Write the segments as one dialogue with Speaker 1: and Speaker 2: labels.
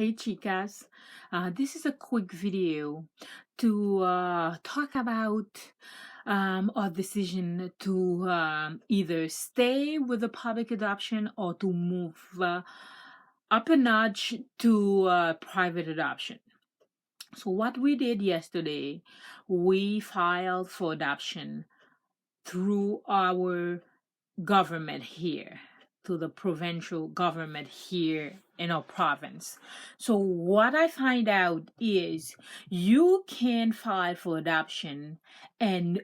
Speaker 1: Hey chicas, this is a quick video to talk about our decision to either stay with the public adoption or to move up a notch to private adoption. So what we did yesterday, we filed for adoption through our government here, to the provincial government here in our province. So what I find out is you can file for adoption, and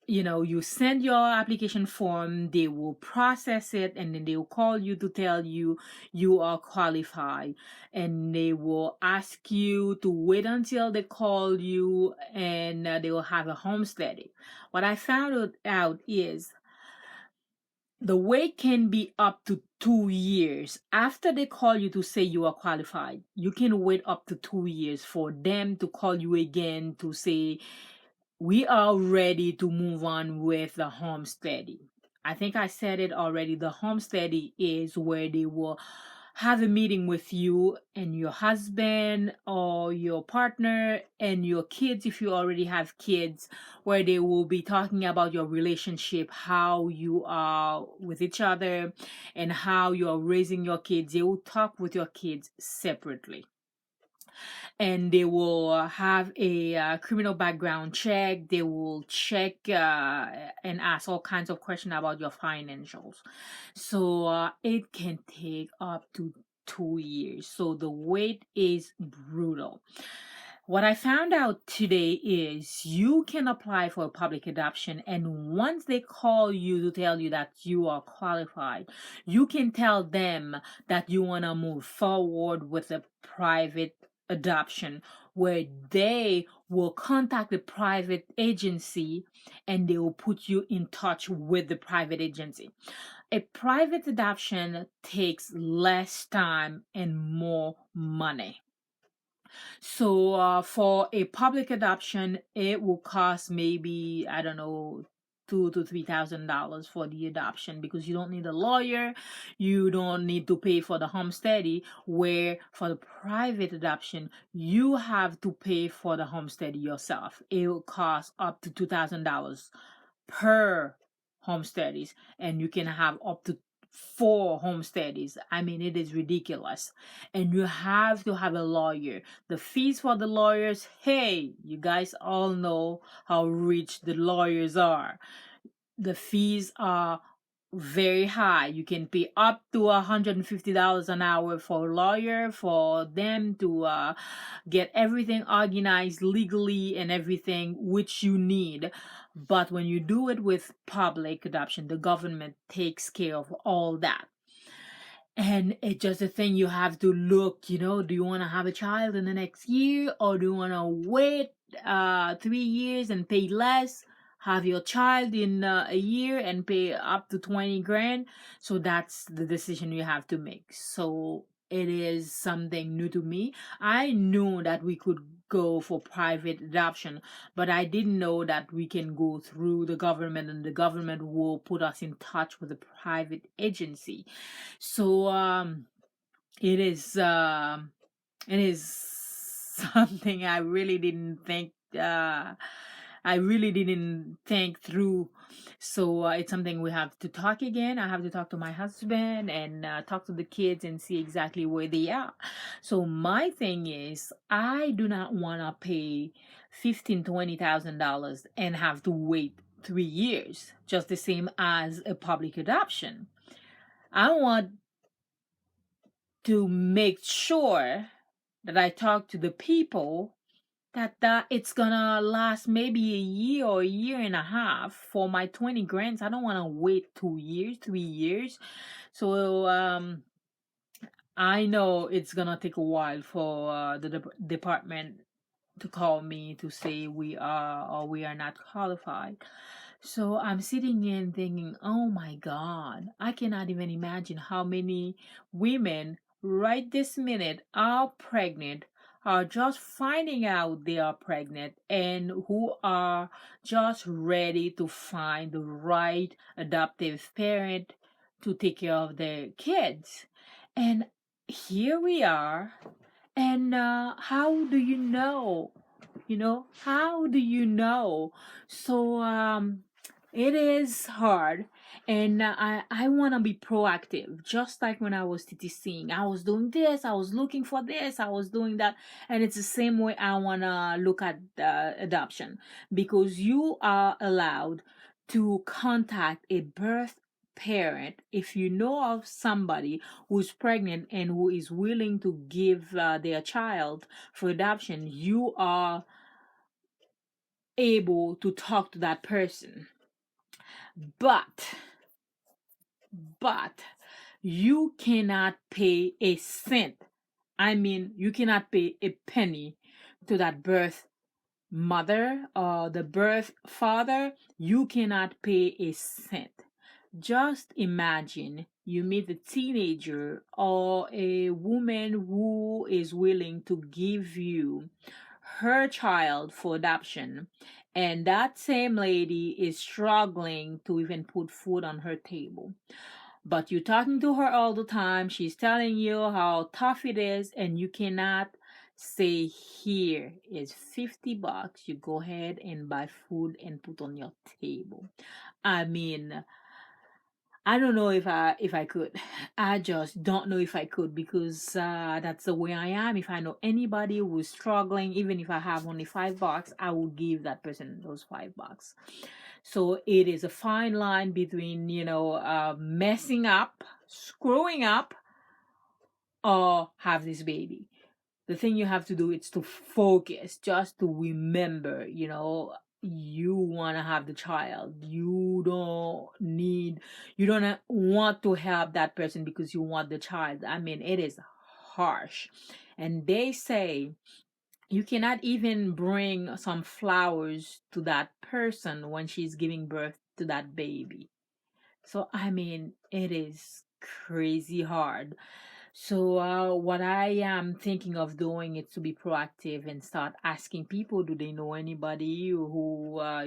Speaker 1: you send your application form, they will process it, and then they will call you to tell you you are qualified, and they will ask you to wait until they call you, and they will have a homesteading. What I found out is the wait can be up to 2 years. After they call you to say you are qualified, you can wait up to 2 years for them to call you again to say, we are ready to move on with the homesteading. I think I said it already. The homesteading is where they will have a meeting with you and your husband or your partner and your kids, if you already have kids, where they will be talking about your relationship, how you are with each other, and how you are raising your kids. They will talk with your kids separately, and they will have a criminal background check. They will check and ask all kinds of questions about your financials. So it can take up to 2 years. So the wait is brutal. What I found out today is you can apply for a public adoption, and once they call you to tell you that you are qualified, you can tell them that you want to move forward with a private adoption, where they will contact the private agency and they will put you in touch with the private agency. A private adoption takes less time and more money. So for a public adoption, it will cost maybe, I don't know, $2,000 to $3,000 for the adoption, because you don't need a lawyer, you don't need to pay for the homesteading. Where for the private adoption, you have to pay for the homesteading yourself. It will cost up to $2,000 per homesteadings, and you can have up to 4 homesteadings. I mean, it is ridiculous. And you have to have a lawyer. The fees for the lawyers, hey, you guys all know how rich the lawyers are. The fees are very high. You can pay up to $150 an hour for a lawyer, for them to get everything organized legally and everything which you need. But when you do it with public adoption, the government takes care of all that. And it's just a thing you have to look, do you want to have a child in the next year, or do you want to wait 3 years and pay less, have your child in a year and pay up to 20 grand? So that's the decision you have to make. So it is something new to me. I knew that we could go for private adoption, but I didn't know that we can go through the government, and the government will put us in touch with a private agency. So it is something I really didn't think through. So it's something we have to talk again. I have to talk to my husband and talk to the kids and see exactly where they are. So my thing is, I do not want to pay $15,000 to $20,000 and have to wait 3 years, just the same as a public adoption. I want to make sure that I talk to the people that it's gonna last maybe a year or a year and a half for my 20 grants. I don't want to wait 2 years, 3 years. So I know it's gonna take a while for the department to call me to say we are or we are not qualified. So I'm sitting here and thinking, oh my God, I cannot even imagine how many women right this minute are pregnant, are just finding out they are pregnant, and who are just ready to find the right adoptive parent to take care of their kids. And here we are, And how do you know? How do you know? So it is hard. And I want to be proactive, just like when I was TTCing. I was doing this, I was looking for this, I was doing that. And it's the same way I want to look at adoption, because you are allowed to contact a birth parent if you know of somebody who's pregnant and who is willing to give their child for adoption. You are able to talk to that person. But but you cannot pay a cent. I mean, you cannot pay a penny to that birth mother or the birth father. You cannot pay a cent. Just imagine you meet a teenager or a woman who is willing to give you her child for adoption, and that same lady is struggling to even put food on her table. But you're talking to her all the time, she's telling you how tough it is, and you cannot say, here is $50, you go ahead and buy food and put on your table. I mean, I don't know if I could. I just don't know if I could, because that's the way I am. If I know anybody who's struggling, even if I have only $5, I will give that person those $5. So it is a fine line between messing up, screwing up, or have this baby. The thing you have to do is to focus, just to remember, you want to have the child. You don't want to help that person because you want the child. I mean, it is harsh. And they say you cannot even bring some flowers to that person when she's giving birth to that baby. So I mean, it is crazy hard. So what I am thinking of doing is to be proactive and start asking people, do they know anybody who are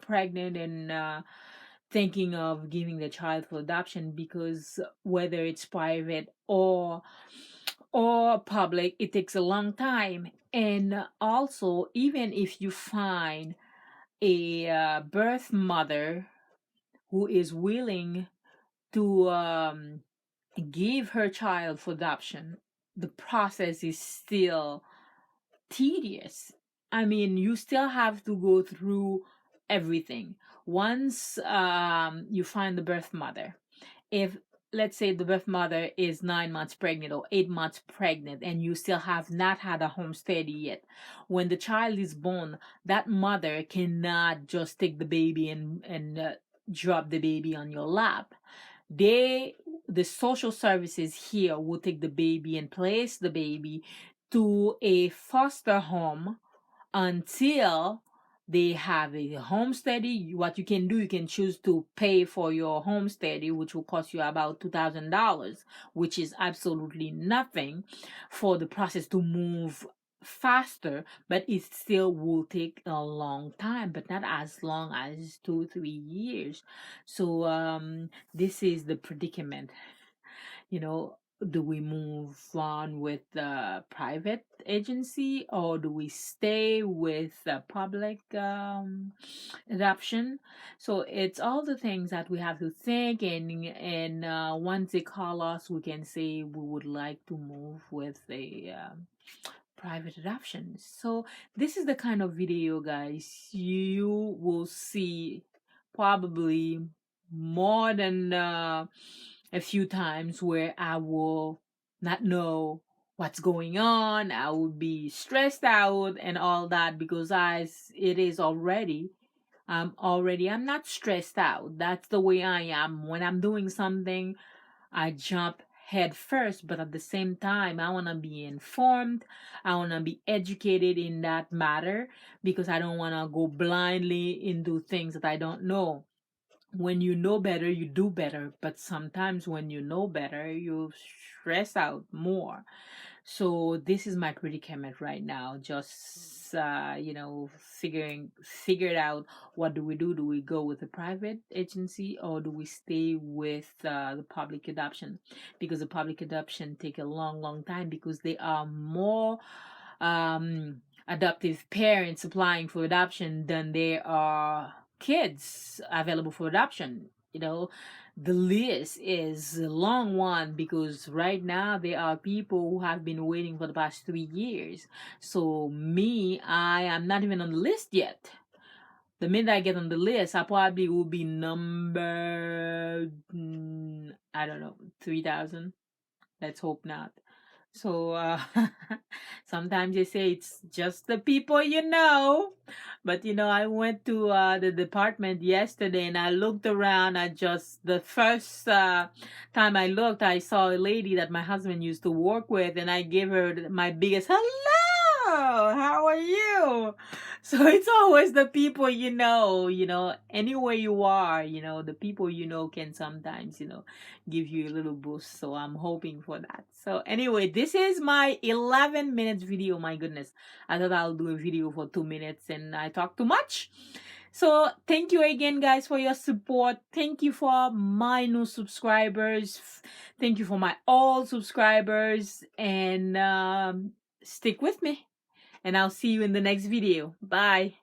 Speaker 1: pregnant and thinking of giving the child for adoption, because whether it's private or public, it takes a long time. And also, even if you find a birth mother who is willing to give her child for adoption, the process is still tedious. I mean, you still have to go through everything. Once you find the birth mother, if let's say the birth mother is 9 months pregnant or 8 months pregnant and you still have not had a home study yet, when the child is born, that mother cannot just take the baby and drop the baby on your lap. they the social services here will take the baby and place the baby to a foster home until they have a home study. What you can do, you can choose to pay for your home study, which will cost you about $2,000, which is absolutely nothing for the process to move faster, but it still will take a long time, but not as long as 2 3 years. So this is the predicament. you know do we move on with the private agency, or do we stay with the public adoption? So it's all the things that we have to think, and once they call us, we can say we would like to move with a private adoption. So this is the kind of video, guys, you will see probably more than a few times, where I will not know what's going on. I will be stressed out and all that, because it is already, I'm not stressed out. That's the way I am. When I'm doing something, I jump head first, but at the same time, I want to be informed. I want to be educated in that matter, because I don't want to go blindly into things that I don't know. When you know better, you do better, but sometimes when you know better, you stress out more. So this is my predicament right now. Just figured out what do we do? Do we go with a private agency or do we stay with the public adoption? Because the public adoption take a long, long time because there are more adoptive parents applying for adoption than there are kids available for adoption. The list is a long one because right now there are people who have been waiting for the past 3 years. So me, I am not even on the list yet. The minute I get on the list, I probably will be number, I don't know, 3,000. Let's hope not. So sometimes they say it's just the people you know. But I went to the department yesterday and I looked around. I just, the first time I looked, I saw a lady that my husband used to work with and I gave her my biggest hello. How are you? So it's always the people anywhere you are, the people can sometimes, give you a little boost. So I'm hoping for that. So anyway, this is my 11 minutes video. My goodness, I thought I'll do a video for 2 minutes and I talk too much. So thank you again, guys, for your support. Thank you for my new subscribers. Thank you for my old subscribers, and stick with me, and I'll see you in the next video. Bye.